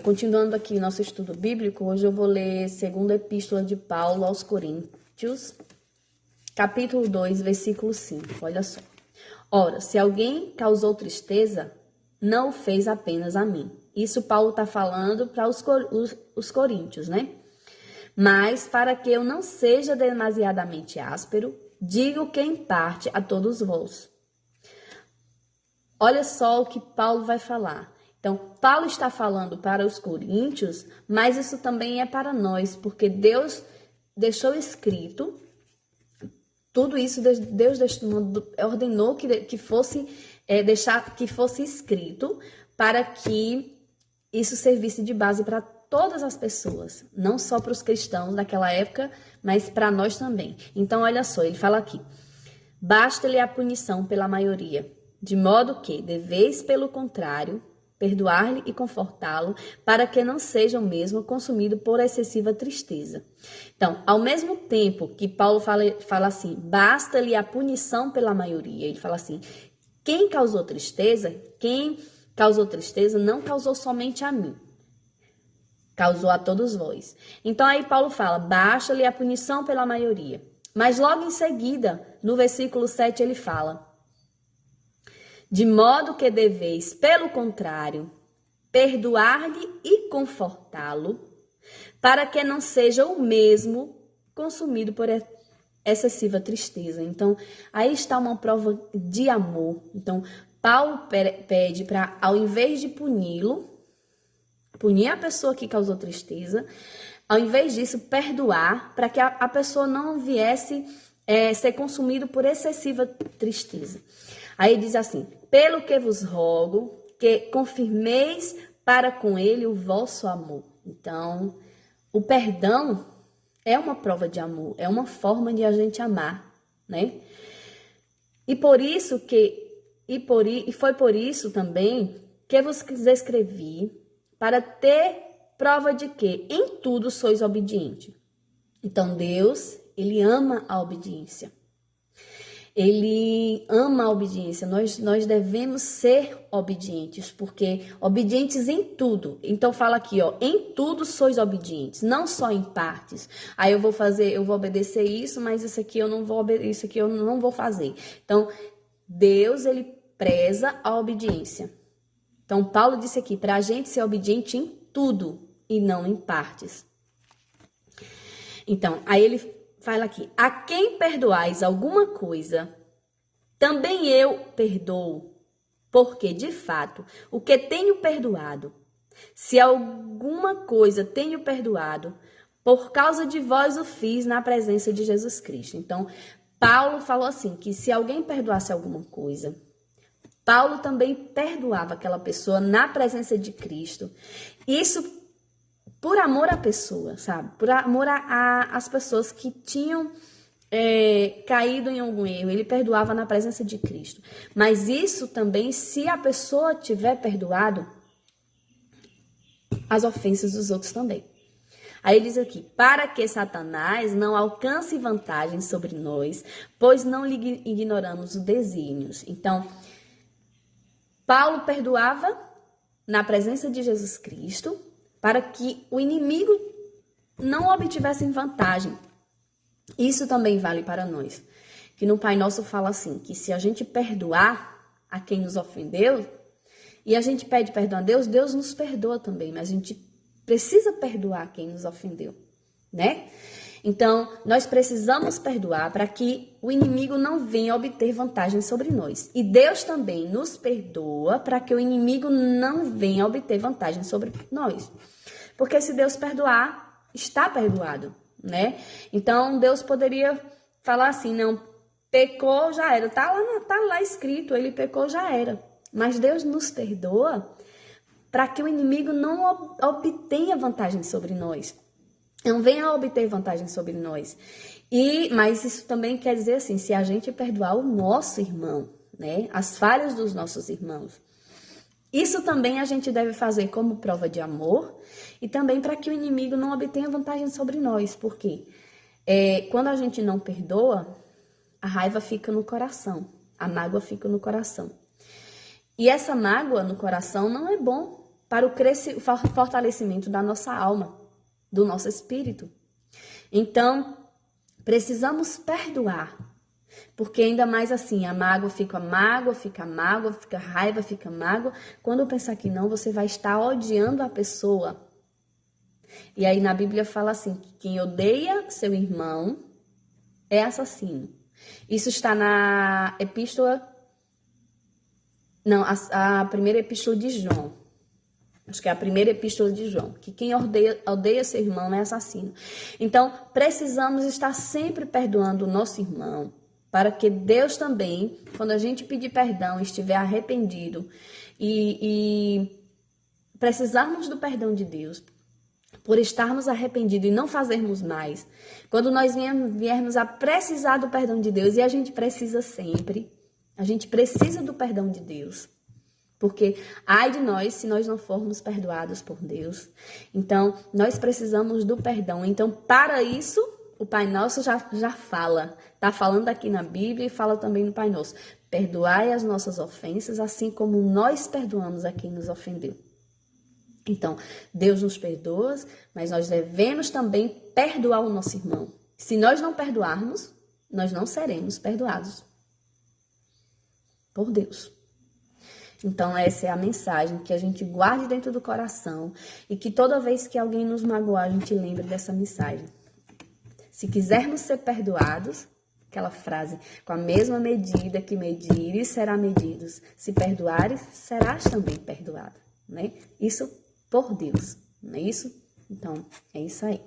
Continuando aqui nosso estudo bíblico, hoje eu vou ler a segunda epístola de Paulo aos Coríntios, capítulo 2, versículo 5. Olha só. Ora, se alguém causou tristeza, não o fez apenas a mim. Isso Paulo está falando para os coríntios, né? Mas, para que eu não seja demasiadamente áspero, digo que em parte a todos vós. Olha só o que Paulo vai falar. Então, Paulo está falando para os coríntios, mas isso também é para nós, porque Deus deixou escrito, tudo isso Deus ordenou que fosse escrito para que isso servisse de base para todas as pessoas, não só para os cristãos daquela época, mas para nós também. Então, olha só, ele fala aqui: basta-lhe a punição pela maioria, de modo que deveis, pelo contrário, perdoar-lhe e confortá-lo, para que não seja o mesmo consumido por excessiva tristeza. Então, ao mesmo tempo que Paulo fala assim, basta-lhe a punição pela maioria, ele fala assim, quem causou tristeza não causou somente a mim, causou a todos vós. Então, aí Paulo fala, basta-lhe a punição pela maioria. Mas logo em seguida, no versículo 7, ele fala, de modo que deveis, pelo contrário, perdoar-lhe e confortá-lo, para que não seja o mesmo consumido por excessiva tristeza. Então, aí está uma prova de amor. Então, Paulo pede para, ao invés de punir a pessoa que causou tristeza, ao invés disso, perdoar, para que a pessoa não viesse ser consumido por excessiva tristeza. Aí diz assim, pelo que vos rogo, que confirmeis para com ele o vosso amor. Então, o perdão é uma prova de amor, é uma forma de a gente amar, né? E foi por isso também que vos escrevi, para ter prova de que em tudo sois obedientes. Então, Deus, ele ama a obediência. Ele ama a obediência, nós devemos ser obedientes, porque obedientes em tudo. Então fala aqui, ó, em tudo sois obedientes, não só em partes. Aí eu vou obedecer isso, mas isso aqui eu não vou fazer. Então, Deus, ele preza a obediência. Então, Paulo disse aqui, para a gente ser obediente em tudo e não em partes. Então, aí ele fala aqui, a quem perdoais alguma coisa, também eu perdoo, porque de fato, o que tenho perdoado, se alguma coisa tenho perdoado, por causa de vós o fiz na presença de Jesus Cristo. Então, Paulo falou assim, que se alguém perdoasse alguma coisa, Paulo também perdoava aquela pessoa na presença de Cristo. Isso por amor à pessoa, sabe? Por amor às pessoas que tinham caído em algum erro. Ele perdoava na presença de Cristo. Mas isso também, se a pessoa tiver perdoado as ofensas dos outros também. Aí ele diz aqui, para que Satanás não alcance vantagem sobre nós, pois não lhe ignoramos os desígnios. Então, Paulo perdoava na presença de Jesus Cristo, para que o inimigo não obtivesse vantagem. Isso também vale para nós. Que no Pai Nosso fala assim, que se a gente perdoar a quem nos ofendeu, e a gente pede perdão a Deus, Deus nos perdoa também, mas a gente precisa perdoar quem nos ofendeu, né? Então, nós precisamos perdoar para que o inimigo não venha obter vantagem sobre nós. E Deus também nos perdoa para que o inimigo não venha obter vantagem sobre nós. Porque se Deus perdoar, está perdoado, né? Então, Deus poderia falar assim, não, pecou, já era. Tá lá escrito, ele pecou, já era. Mas Deus nos perdoa para que o inimigo não obtenha vantagem sobre nós. Não venha a obter vantagem sobre nós. Mas isso também quer dizer assim, se a gente perdoar o nosso irmão, né? As falhas dos nossos irmãos. Isso também a gente deve fazer como prova de amor e também para que o inimigo não obtenha vantagem sobre nós. Porque quando a gente não perdoa, a raiva fica no coração, a mágoa fica no coração. E essa mágoa no coração não é bom para o fortalecimento da nossa alma, do nosso espírito. Então, precisamos perdoar, porque ainda mais assim, a mágoa, fica raiva, fica mágoa. Quando pensar que não, você vai estar odiando a pessoa. E aí na Bíblia fala assim, que quem odeia seu irmão é assassino. Isso está na epístola, não, a primeira epístola de João. Acho que é a primeira epístola de João, que quem odeia seu irmão é assassino. Então, precisamos estar sempre perdoando o nosso irmão, para que Deus também, quando a gente pedir perdão, estiver arrependido e precisarmos do perdão de Deus, por estarmos arrependidos e não fazermos mais, quando nós viermos a precisar do perdão de Deus, e a gente precisa sempre, a gente precisa do perdão de Deus, porque ai de nós se nós não formos perdoados por Deus. Então, nós precisamos do perdão. Então, para isso, o Pai Nosso já fala. Está falando aqui na Bíblia e fala também no Pai Nosso. Perdoai as nossas ofensas, assim como nós perdoamos a quem nos ofendeu. Então, Deus nos perdoa, mas nós devemos também perdoar o nosso irmão. Se nós não perdoarmos, nós não seremos perdoados por Deus. Então, essa é a mensagem, que a gente guarde dentro do coração e que toda vez que alguém nos magoar, a gente lembre dessa mensagem. Se quisermos ser perdoados, aquela frase, com a mesma medida que medires, será medidos. Se perdoares, serás também perdoado, né? Isso por Deus, não é isso? Então, é isso aí.